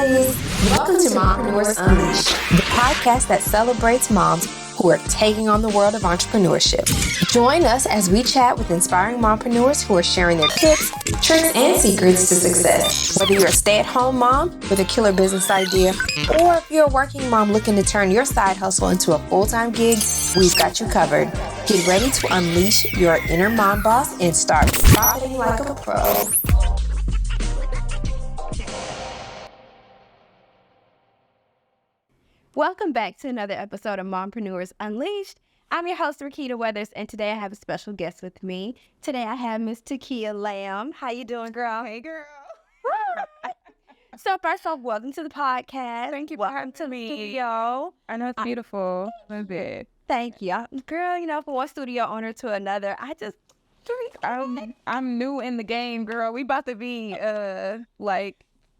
ladies. Welcome to Mompreneurs Unleashed, the podcast that celebrates moms who are taking on the world of entrepreneurship. Join us as we chat with inspiring mompreneurs who are sharing their tips, tricks, and secrets to success. Whether you're a stay-at-home mom with a killer business idea, or if you're a working mom looking to turn your side hustle into a full-time gig, we've got you covered. Get ready to unleash your inner mom boss and start profiting like a pro. Welcome back to another episode of Mompreneurs Unleashed. I'm your host, RaQuita Weathers, and today I have a special guest with me. Today I have Miss Takia Lamb. How you doing, girl? Hey, girl. So first off, welcome to the podcast. Thank you for welcome having to me. the studio. I know it's beautiful. Love it. Thank you. Girl, from one studio owner to another, I'm new in the game, girl. We about to be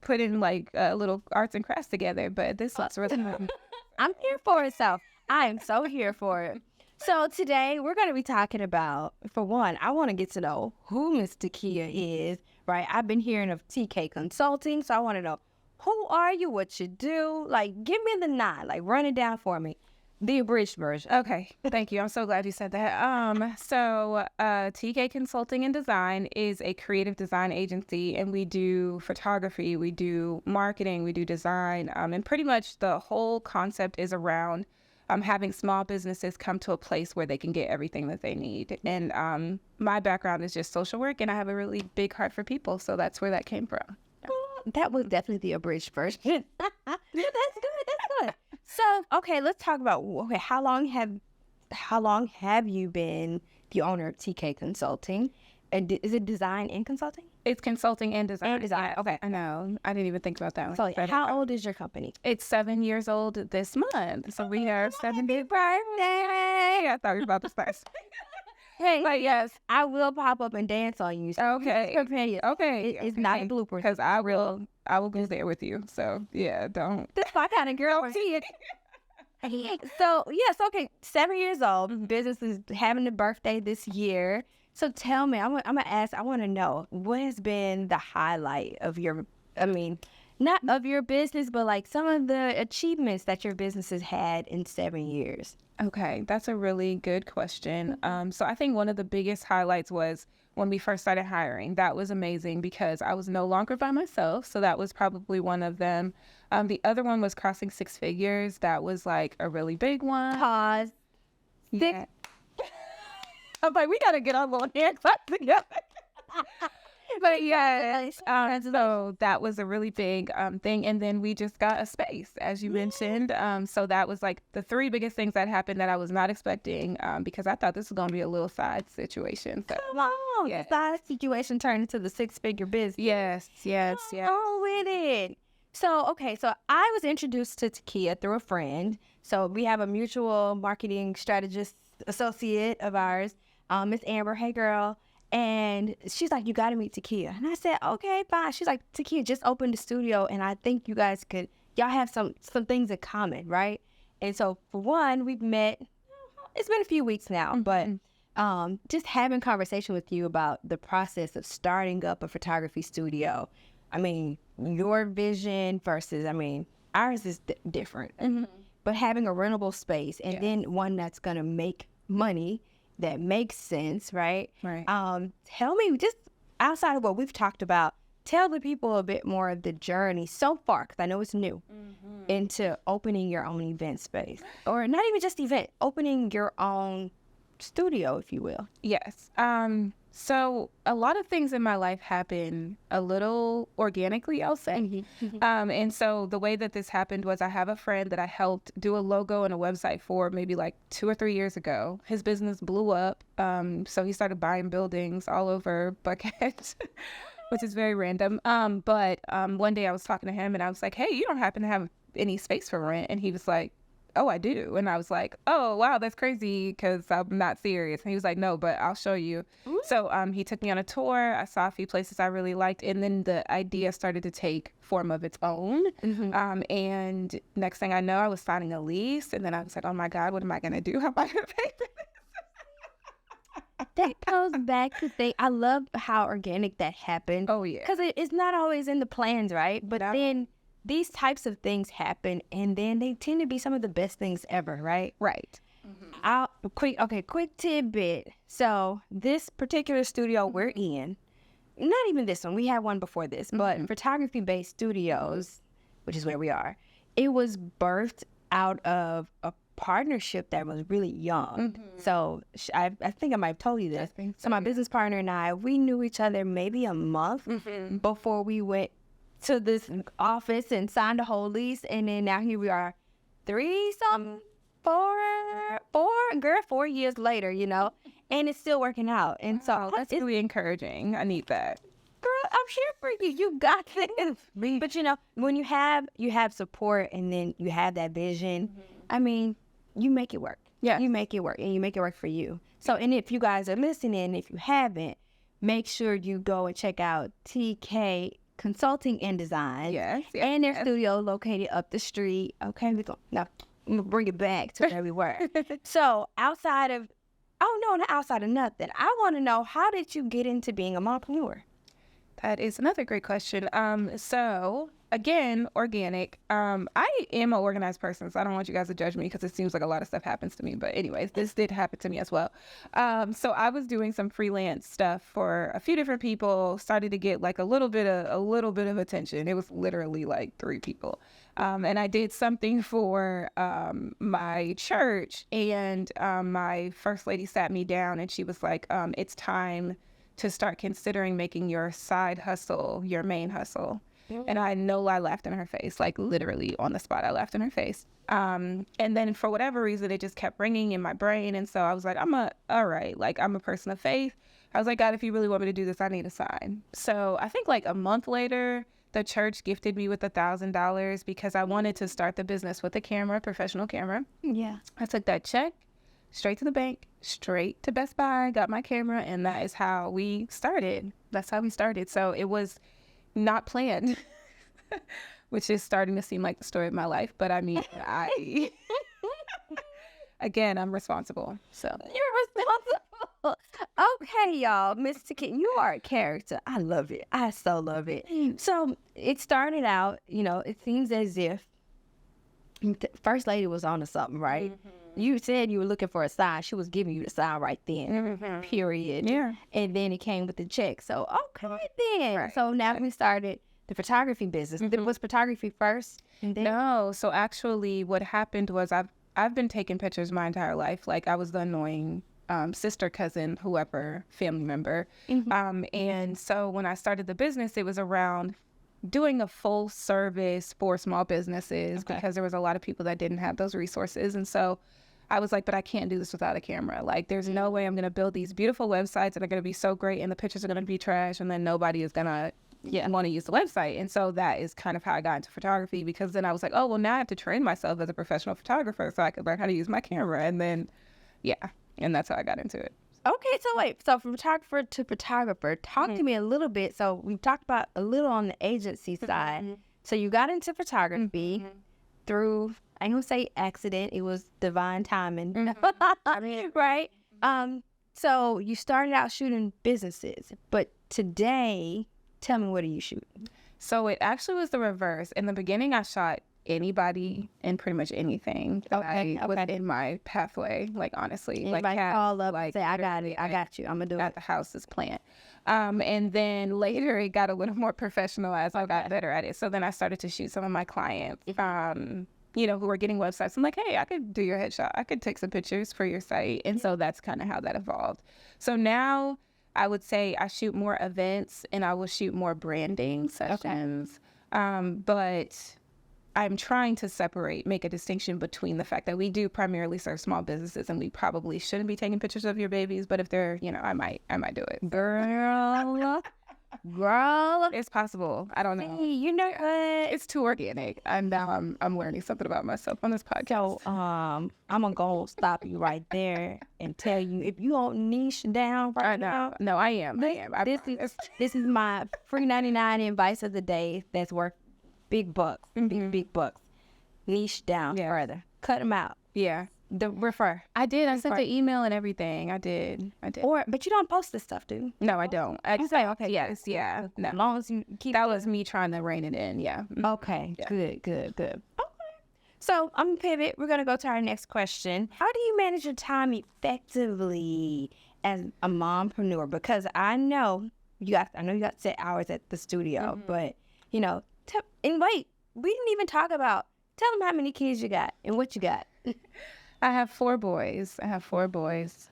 putting little arts and crafts together, but this looks really fun. I'm here for it, so I am so here for it. So today we're going to be talking about, for one, I want to get to know who Miss Takia is, right? I've been hearing of TK Consulting, so I want to know, who are you, what you do? Like, give me the nine, like run it down for me. The abridged version. Okay, thank you. I'm so glad you said that. So TK Consulting and Design is a creative design agency, and we do photography, we do marketing, we do design, and pretty much the whole concept is around having small businesses come to a place where they can get everything that they need. And my background is just social work, and I have a really big heart for people, so that's where that came from. That was definitely the abridged version. That's good. So, okay, let's talk about how long have you been the owner of TK Consulting? And is it design and consulting? It's consulting and design. And design. Okay. I know. I didn't even think about that one. So, how old is your company? It's 7 years old this month. So we are 7 days birthday. I thought we were about to start. Hey, but yes, I will pop up and dance on you. So okay. Prepare you. Okay. It's not a blooper. Because I will be there with you. So yeah, don't. That's my kind of girl. See it. So yes, okay. 7 years old. Business is having a birthday this year. So tell me, I'm gonna ask. I want to know what has been the highlight of your. Not of your business, but like some of the achievements that your business has had in 7 years. Okay, that's a really good question. So I think one of the biggest highlights was when we first started hiring. That was amazing because I was no longer by myself. So that was probably one of them. The other one was crossing 6 figures. That was like a really big one. Pause. Yeah. I'm like, we got to get our little hair clap together. But yes, so that was a really big thing. And then we just got a space, as you mentioned. So that was like the 3 biggest things that happened that I was not expecting because I thought this was going to be a little side situation. So, come on. Yeah. The side situation turned into the 6-figure business. Yes. Oh, with it. So, okay. So I was introduced to Takia through a friend. So we have a mutual marketing strategist associate of ours, Miss Amber. Hey, girl. And she's like, you got to meet Takia. And I said, okay, fine. She's like, Takia just opened the studio, and I think you guys y'all have some things in common, right? And so for one, we've met, it's been a few weeks now, but just having conversation with you about the process of starting up a photography studio. Your vision versus, ours is different. Mm-hmm. But having a rentable space and then one that's going to make money that makes sense, right? Right. Tell me, just outside of what we've talked about, tell the people a bit more of the journey so far, because I know it's new, into opening your own event space. Or not even just event, opening your own studio, if you will. Yes. So a lot of things in my life happen a little organically, I'll say. And so the way that this happened was I have a friend that I helped do a logo and a website for maybe like 2 or 3 years ago. His business blew up. So he started buying buildings all over Buckhead, which is very random. But one day I was talking to him and I was like, hey, you don't happen to have any space for rent? And he was like, oh, I do. And I was like, oh, wow, that's crazy because I'm not serious. And he was like, no, but I'll show you. Ooh. So he took me on a tour. I saw a few places I really liked. And then the idea started to take form of its own. And next thing I know, I was signing a lease. And then I was like, oh, my God, what am I going to do? How am I going to pay for this? That goes back to I love how organic that happened. Oh, yeah. Because it's not always in the plans, right? But then these types of things happen, and then they tend to be some of the best things ever, right? Right. Quick tidbit. So this particular studio we're in, not even this one, we had one before this, but photography-based studios, which is where we are, it was birthed out of a partnership that was really young. So I think I might have told you this. So my business partner and I, we knew each other maybe a month before we went to this office and signed a whole lease, and then now here we are 4 years later, you know, and it's still working out. And so that's really encouraging. I need that. Girl, I'm here for you. You got this. But you know, when you have support, and then you have that vision, I mean, you make it work. Yeah. You make it work, and you make it work for you. So, and if you guys are listening, if you haven't, make sure you go and check out TK Consulting and Design. Yes. And their studio located up the street. Okay, I'm gonna bring it back to where we were. So outside of, not outside of nothing, I want to know, how did you get into being a mompreneur? That is another great question. So again, organic. I am an organized person, so I don't want you guys to judge me because it seems like a lot of stuff happens to me. But anyways, this did happen to me as well. So I was doing some freelance stuff for a few different people, started to get like a little bit of attention. It was literally like 3 people. And I did something for my church, and my first lady sat me down and she was like, it's time to start considering making your side hustle your main hustle. And I know I laughed in her face, like literally on the spot, I laughed in her face. And then for whatever reason, it just kept ringing in my brain. And so I was like, all right, like I'm a person of faith. I was like, God, if you really want me to do this, I need a sign. So I think like a month later, the church gifted me with $1,000 because I wanted to start the business with a camera, professional camera. Yeah. I took that check straight to the bank, straight to Best Buy, got my camera, and that is how we started. That's how we started. So it was not planned, which is starting to seem like the story of my life. But I mean, again, I'm responsible. So You're responsible. Okay, y'all. Miss Takia, you are a character. I love it. I so love it. So it started out, you know, it seems as if First Lady was on to something, right? You said you were looking for a sign. She was giving you the sign right then, period. Yeah. And then it came with the check. So, okay then. Right. So now we started the photography business. Was photography first? And then? No. So actually what happened was I've been taking pictures my entire life. Like I was the annoying sister, cousin, whoever, family member. And so when I started the business, it was around doing a full service for small businesses because there was a lot of people that didn't have those resources. And so I was like, but I can't do this without a camera. Like there's no way I'm going to build these beautiful websites that are going to be so great and the pictures are going to be trash and then nobody is going to want to use the website. And so that is kind of how I got into photography, because then I was like, oh, well, now I have to train myself as a professional photographer so I could learn how to use my camera. And then, and that's how I got into it. Okay, so wait. So from photographer to photographer, talk to me a little bit. So we've talked about a little on the agency side. So you got into photography through, I ain't gonna say accident, it was divine timing, right? So you started out shooting businesses, but today, tell me, what are you shooting? So it actually was the reverse. In the beginning, I shot anybody and pretty much anything that was in my pathway, like honestly. Anybody like cats, call up like, and say, I got it, I got you, I'm gonna do it. At the house's plant. And then later it got a little more professional as I got better at it. So then I started to shoot some of my clients, you know, who were getting websites. I'm like, hey, I could do your headshot. I could take some pictures for your site. And so that's kind of how that evolved. So now I would say I shoot more events and I will shoot more branding sessions. But I'm trying to make a distinction between the fact that we do primarily serve small businesses and we probably shouldn't be taking pictures of your babies, but if they're, you know, I might do it. Girl, it's possible. I don't know. Hey, you know what? It's too organic. And now I'm learning something about myself on this podcast. So, I'm gonna go stop you right there and tell you, if you don't niche down right now. No, I am. This is my free 99 advice of the day that's worth big bucks, big bucks. Niche down further. Cut them out. Yeah. the refer? I did. I sent the email and everything. I did. But you don't post this stuff, do you? No, I don't. Okay. Yes. Yeah. No. As long as you keep. That was me trying to rein it in. Yeah. Okay. Yeah. Good. Okay. So I'm gonna pivot. We're gonna go to our next question. How do you manage your time effectively as a mompreneur? Because I know you got set hours at the studio, but and wait, we didn't even talk about. Tell them how many kids you got and what you got. I have 4 boys. I have 4 boys,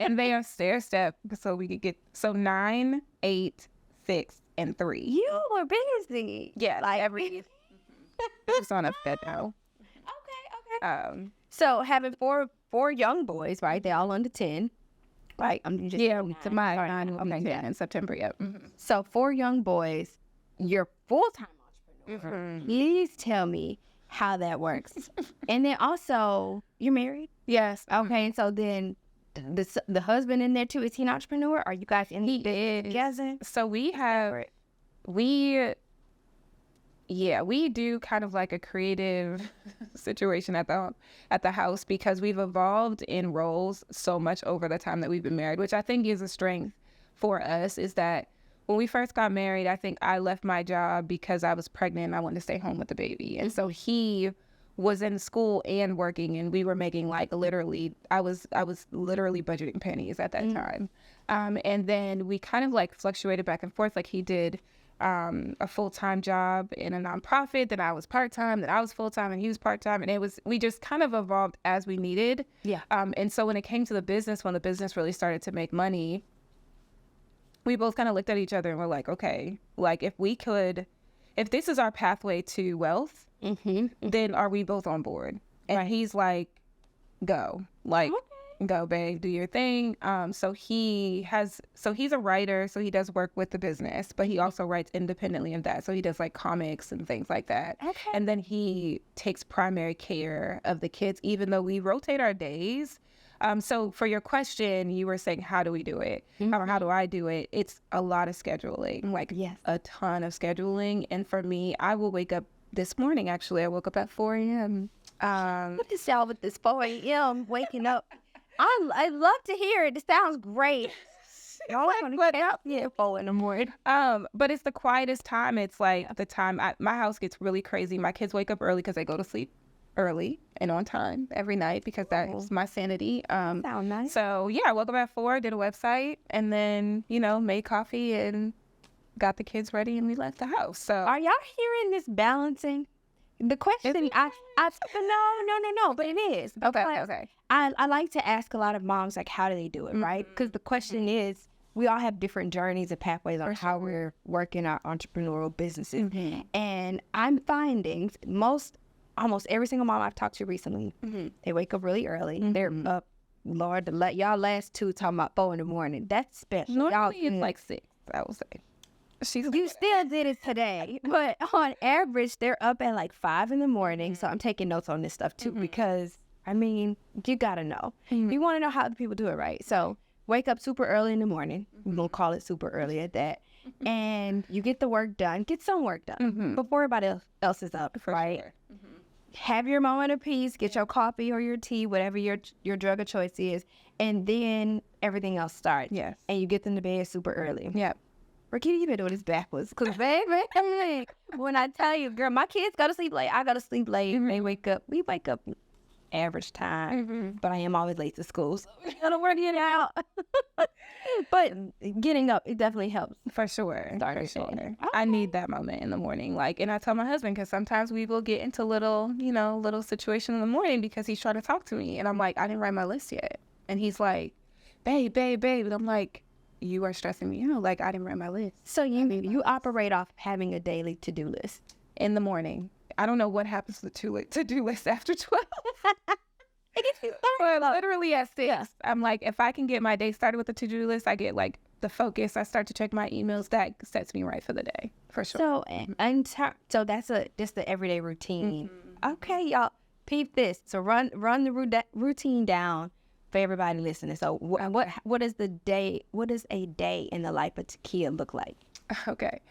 and they are stair step. So we could get 9, 8, 6, and 3. You were busy. Yeah, like every. It's on a bed now. Okay. So having four young boys, right? They all under 10, right? I'm just to my 9 will be 10 in September. Yep. So 4 young boys. You're full-time entrepreneur. Please tell me how that works. And then also, you're married? Yes. Okay, and so then the husband in there too, is he an entrepreneur? Are you guys in together? So we do kind of like a creative situation at the house, because we've evolved in roles so much over the time that we've been married, which I think is a strength for us, is that when we first got married, I think I left my job because I was pregnant and I wanted to stay home with the baby. And so he was in school and working, and we were making like literally, I was literally budgeting pennies at that time. And then we kind of like fluctuated back and forth. Like he did a full-time job in a nonprofit, then I was part-time, then I was full-time and he was part-time. And we just kind of evolved as we needed. Yeah. And so when it came to the business, when the business really started to make money, we both kind of looked at each other and we're like, okay, like if this is our pathway to wealth, then are we both on board? And he's like, go, go, babe, do your thing. So he's a writer, so he does work with the business, but he also writes independently of that. So he does like comics and things like that. Okay. And then he takes primary care of the kids, even though we rotate our days. So for your question, you were saying, how do we do it? Or how do I do it? It's a lot of scheduling, a ton of scheduling. And for me, I will wake up this morning, actually. I woke up at 4 a.m. What is y'all with this 4 a.m. waking up? I love to hear it. It sounds great. Y'all want to get up? Yeah, 4 in the morning. But it's the quietest time. It's like the time my house gets really crazy. My kids wake up early because they go to sleep early and on time every night, because that's my sanity. Sound nice. So yeah, I woke up at 4, did a website, and then made coffee and got the kids ready, and we left the house. So are y'all hearing this balancing? The question, no, but it is. Okay. I like to ask a lot of moms, like, how do they do it, right? Because the question is, we all have different journeys and pathways on how we're working our entrepreneurial businesses. And I'm finding almost every single mom I've talked to recently, they wake up really early. They're up, Lord, to let y'all last 2 talking about 4 in the morning. That's special. Normally it's like 6, I would say. You still did it today, but on average, they're up at like 5 in the morning. So I'm taking notes on this stuff too, because I mean, you gotta know. You want to know how other people do it, right? So wake up super early in the morning. We're gonna call it super early at that. And you get the work done, get some work done before everybody else is up, right? Sure. Have your moment of peace, get your coffee or your tea, whatever your drug of choice is, and then everything else starts. Yes. And you get them to bed super early. Yep. RaQuita, you been doing this backwards. Because, baby, when I tell you, girl, my kids go to sleep late. I go to sleep late. We wake up average time. But I am always late to school. So we got to work it out. But getting up, it definitely helps. For sure. Okay. I need that moment in the morning. And I tell my husband, because sometimes we will get into little situation in the morning because he's trying to talk to me. And I'm like, I didn't write my list yet. And he's like, babe. And I'm like, you are stressing me out. Like, I didn't write my list. So you operate off having a daily to-do list. In the morning. I don't know what happens to the to-do list after 12. It gets you started. Literally at 6. Yeah. I'm like, if I can get my day started with the to-do list, I get like the focus. I start to check my emails. That sets me right for the day, for sure. So that's the everyday routine. Okay, y'all, peep this. So run the routine down for everybody listening. So what is a day in the life of Takia look like? Okay.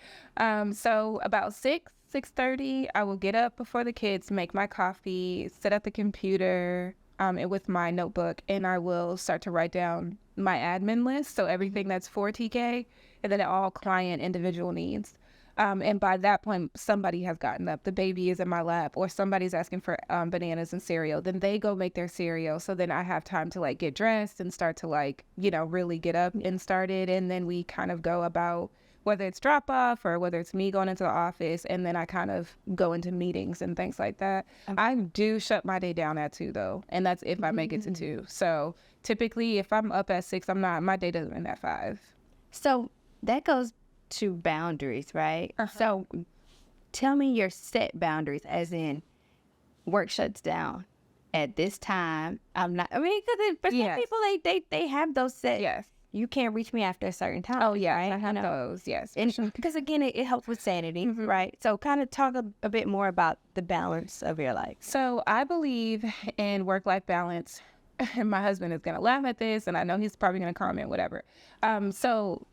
So about 6, 6:30, I will get up before the kids, make my coffee, sit at the computer and with my notebook, and I will start to write down my admin list. So everything that's for TK, and then all client individual needs. And by that point, somebody has gotten up. The baby is in my lap, or somebody's asking for bananas and cereal. Then they go make their cereal. So then I have time to like get dressed and start to like, really get up and started. And then we kind of go about whether it's drop off or whether it's me going into the office. And then I kind of go into meetings and things like that. Okay. I do shut my day down at 2 though. And that's if I make it to 2. So typically if I'm up at 6, my day doesn't end at 5. So that goes to boundaries, right? So tell me your set boundaries, as in work shuts down at this time. Because for some people, they have those set. Yes. You can't reach me after a certain time. Oh, yeah. Right? I have those, yes. Because again, it helps with sanity, right? So kind of talk a bit more about the balance of your life. So I believe in work-life balance. And my husband is going to laugh at this, and I know he's probably going to comment, whatever. So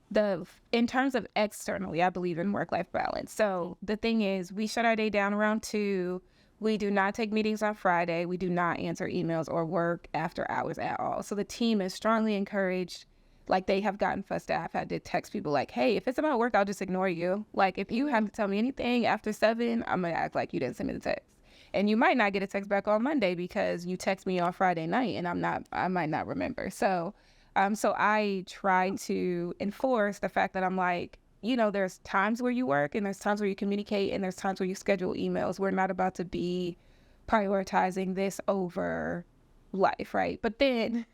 in terms of externally, I believe in work-life balance. So the thing is, we shut our day down around 2. We do not take meetings on Friday. We do not answer emails or work after hours at all. So the team is strongly encouraged. Like, they have gotten fussed at. I've had to text people like, hey, if it's about work, I'll just ignore you. Like, if you have to tell me anything after 7, I'm going to act like you didn't send me the text. And you might not get a text back on Monday because you text me on Friday night and I might not remember. So I try to enforce the fact that I'm like, there's times where you work and there's times where you communicate and there's times where you schedule emails. We're not about to be prioritizing this over life, right? But then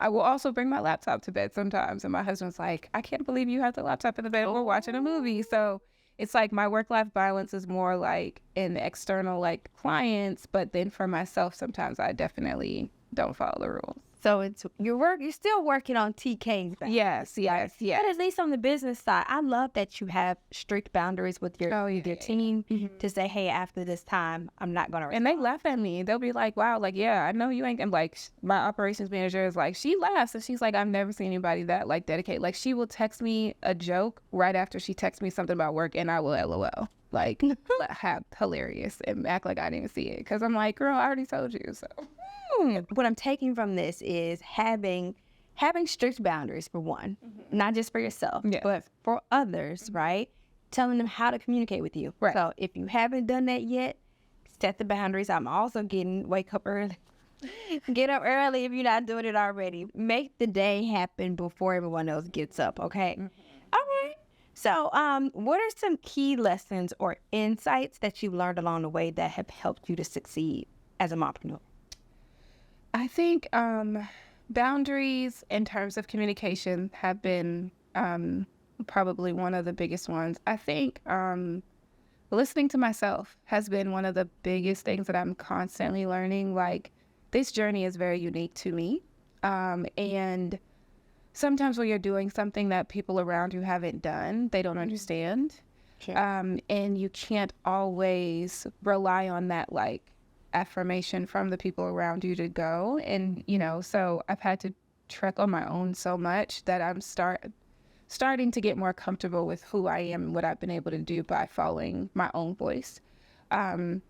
I will also bring my laptop to bed sometimes. And my husband's like, I can't believe you have the laptop in the bed. We're watching a movie. So it's like my work-life balance is more like in external, like clients, but then for myself, sometimes I definitely don't follow the rules. So it's you're still working on TK's back. Yes. But at least on the business side, I love that you have strict boundaries with your team to say, hey, after this time, I'm not going to respond. And they laugh at me. They'll be like, wow, like, yeah, I know you ain't. I'm like, my operations manager is like, she laughs and she's like, I've never seen anybody that like dedicated. Like, she will text me a joke right after she texts me something about work, and I will LOL. Like, hilarious, and act like I didn't even see it. Because I'm like, girl, I already told you, so. What I'm taking from this is having strict boundaries, for one, not just for yourself, but for others, right? Telling them how to communicate with you. Right. So if you haven't done that yet, set the boundaries. I'm also wake up early. Get up early if you're not doing it already. Make the day happen before everyone else gets up, okay? All right. So what are some key lessons or insights that you've learned along the way that have helped you to succeed as a mompreneur? I think boundaries in terms of communication have been probably one of the biggest ones. I think listening to myself has been one of the biggest things that I'm constantly learning. Like, this journey is very unique to me. And sometimes when you're doing something that people around you haven't done, they don't understand. Sure. And you can't always rely on that, like, affirmation from the people around you to go. And, so I've had to trek on my own so much that I'm starting to get more comfortable with who I am and what I've been able to do by following my own voice. And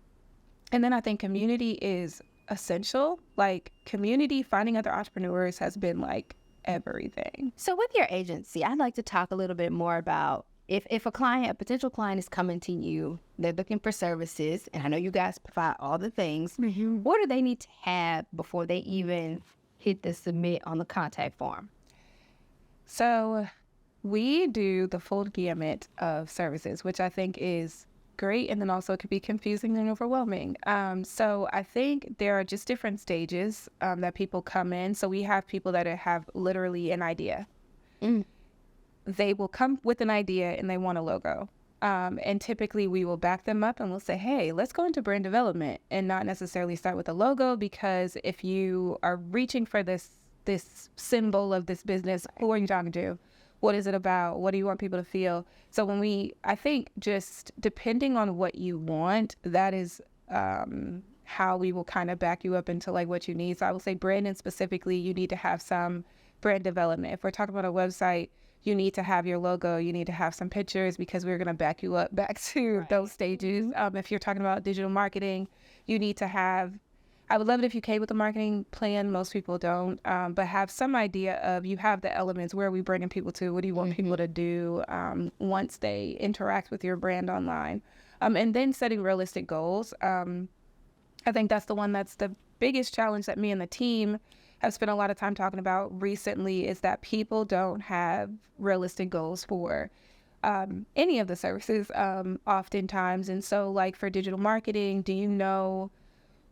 then I think community is essential. Like, community, finding other entrepreneurs has been like everything. So with your agency, I'd like to talk a little bit more about if a potential client is coming to you, they're looking for services, and I know you guys provide all the things, what do they need to have before they even hit the submit on the contact form? So we do the full gamut of services, which I think is great, and then also it could be confusing and overwhelming. So I think there are just different stages that people come in. So we have people that have literally an idea. They will come with an idea and they want a logo. And typically we will back them up and we'll say, hey, let's go into brand development and not necessarily start with a logo, because if you are reaching for this symbol of this business, who are you talking to? What is it about? What do you want people to feel? So I think just depending on what you want, that is how we will kind of back you up into like what you need. So I will say branding specifically, you need to have some brand development. If we're talking about a website, you need to have your logo, you need to have some pictures because we're going to back you up back to those stages. If you're talking about digital marketing, you need to have, I would love it if you came with a marketing plan. Most people don't, but have some idea of, you have the elements. Where are we bringing people to? What do you want people to do once they interact with your brand online? And then setting realistic goals. I think that's the one that's the biggest challenge that me and the team have spent a lot of time talking about recently, is that people don't have realistic goals for any of the services oftentimes. And so like for digital marketing, do you know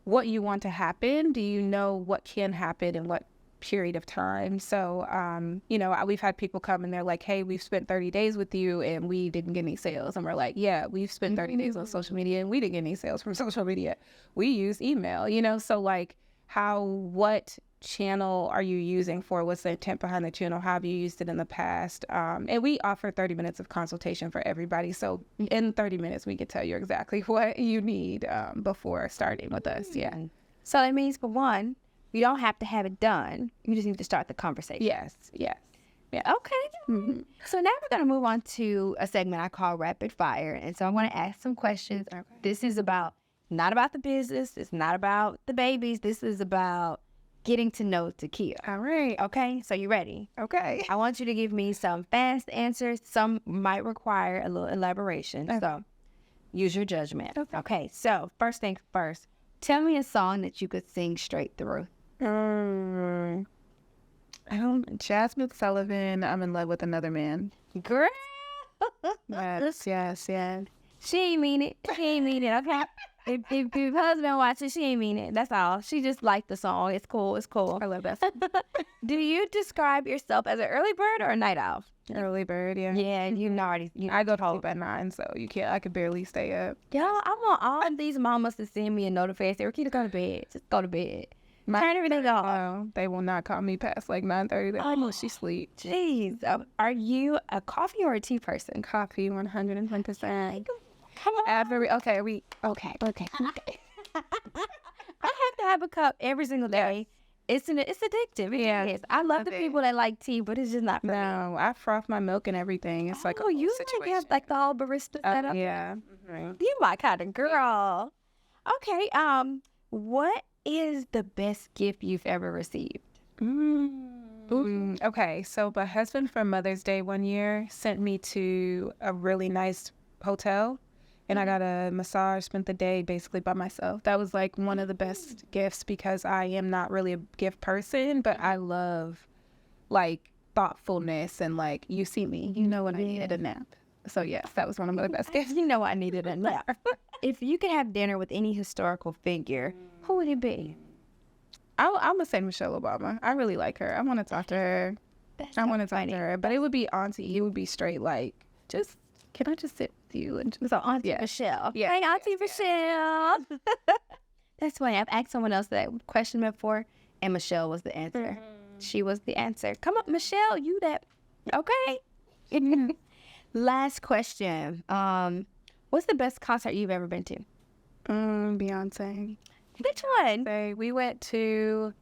what you want to happen? Do you know what can happen in what period of time? So, you know, we've had people come and they're like, hey, we've spent 30 days with you and we didn't get any sales. And we're like, yeah, we've spent 30 days on social media and we didn't get any sales from social media. We use email, you know? So like what channel are you using for? What's the intent behind the channel? How have you used it in the past? And we offer 30 minutes of consultation for everybody. So in 30 minutes, we can tell you exactly what you need before starting with us. Yeah. So that means, for one, you don't have to have it done. You just need to start the conversation. Yes. Yeah. Okay. So now we're going to move on to a segment I call Rapid Fire. And so I'm going to ask some questions. Okay. This is not about the business. It's not about the babies. This is about getting to know Takia. All right. Okay. So you ready? Okay. I want you to give me some fast answers. Some might require a little elaboration. Okay. So use your judgment. Okay. So first things first, tell me a song that you could sing straight through. Jasmine Sullivan, I'm in love with another man. Girl. Yes. She ain't mean it. Okay. If your husband watches, she ain't mean it. That's all. She just liked the song. It's cool. I love that song. Do you describe yourself as an early bird or a night owl? Early bird, yeah. Yeah, I go to sleep at 9, so you can't. I could barely stay up. Y'all, I want all of these mamas to send me a notification. Say, RaQuita, go to bed. Just go to bed. Turn everything off. They will not call me past like 9:30. Oh, she sleep. Jeez. Are you a coffee or a tea person? Coffee, 110%. Come on. Okay. I have to have a cup every single day. It's addictive. Yeah. It is. I love the people that like tea, but it's just not for me. No, I froth my milk and everything. It's like a you situation. like have like the whole barista setup. Yeah. You my kind of girl. Okay. What is the best gift you've ever received? Okay, so my husband for Mother's Day one year sent me to a really nice hotel, and I got a massage, spent the day basically by myself. That was like one of the best gifts, because I am not really a gift person, but I love like thoughtfulness and like, you see me, you know when I needed a nap. So yes, that was one of my best gifts. You know I needed a nap. If you could have dinner with any historical figure, who would it be? I'm gonna say Michelle Obama. I really like her. I want to talk to her. But it would be Auntie. It would be straight like, can I just sit with you? And So Auntie Michelle. Yeah. Hey, Auntie Michelle. That's funny. I've asked someone else that question before, and Michelle was the answer. She was the answer. Come up, Michelle. You that. Okay. Last question. What's the best concert you've ever been to? Beyonce. Which one? We went to,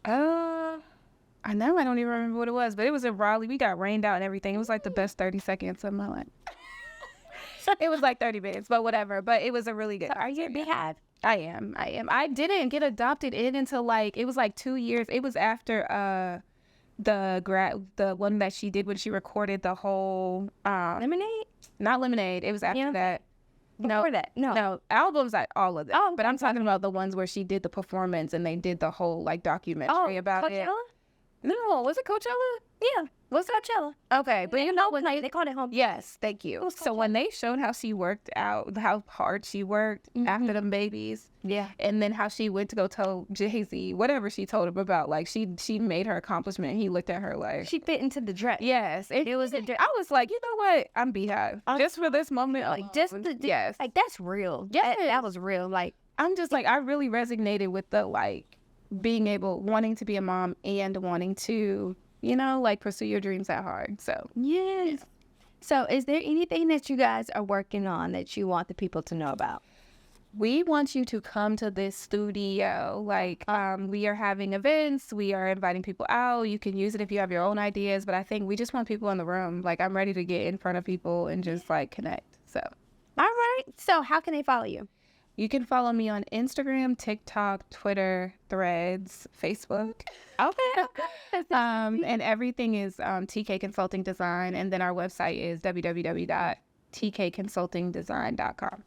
I know, I don't even remember what it was, but it was in Raleigh. We got rained out and everything. It was like the best 30 seconds of my life. It was like 30 minutes, but whatever. But it was a really good So are you a beehive? I am. I didn't get adopted in until like, it was like 2 years. It was after the one that she did when she recorded the whole Lemonade? Not Lemonade. It was after that. Before that? No. Albums, all of them. Oh, but I'm talking about the ones where she did the performance and they did the whole like documentary about Coachella? it. No, was it Coachella? Yeah, was Coachella. Okay, but you know what? They called it home. Yes, thank you. So when they showed how she worked out, how hard she worked after them babies, and then how she went to go tell Jay-Z whatever she told him about, like she made her accomplishment. He looked at her like she fit into the dress. Yes, it was. I was like, you know what? I'm beehive just for this moment. Like just yes, like that's real. Yes, that was real. Like I'm just like I really resonated with the like wanting to be a mom and wanting to, you know, like pursue your dreams that hard. So yes. Yeah. So is there anything that you guys are working on that you want the people to know about? we want you to come to this studio. Like, we are having events. We are inviting people out. You can use it if you have your own ideas. But I think we just want people in the room. Like, I'm ready to get in front of people and just like connect. So, all right. So how can they follow you? You can follow me on Instagram, TikTok, Twitter, Threads, Facebook. Okay. And everything is TK Consulting Design. And then our website is www.tkconsultingdesign.com.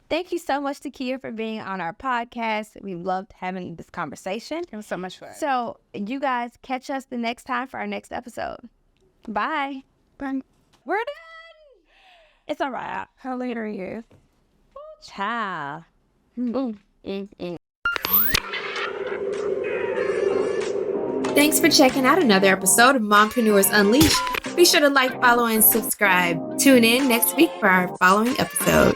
Thank you so much, Takia, for being on our podcast. We loved having this conversation. It was so much fun. So you guys catch us the next time for our next episode. Bye. Bye. We're done. It's all right. How late are you? Ciao. Thanks for checking out another episode of Mompreneurs Unleashed. Be sure to like, follow, and subscribe. Tune in next week for our following episode.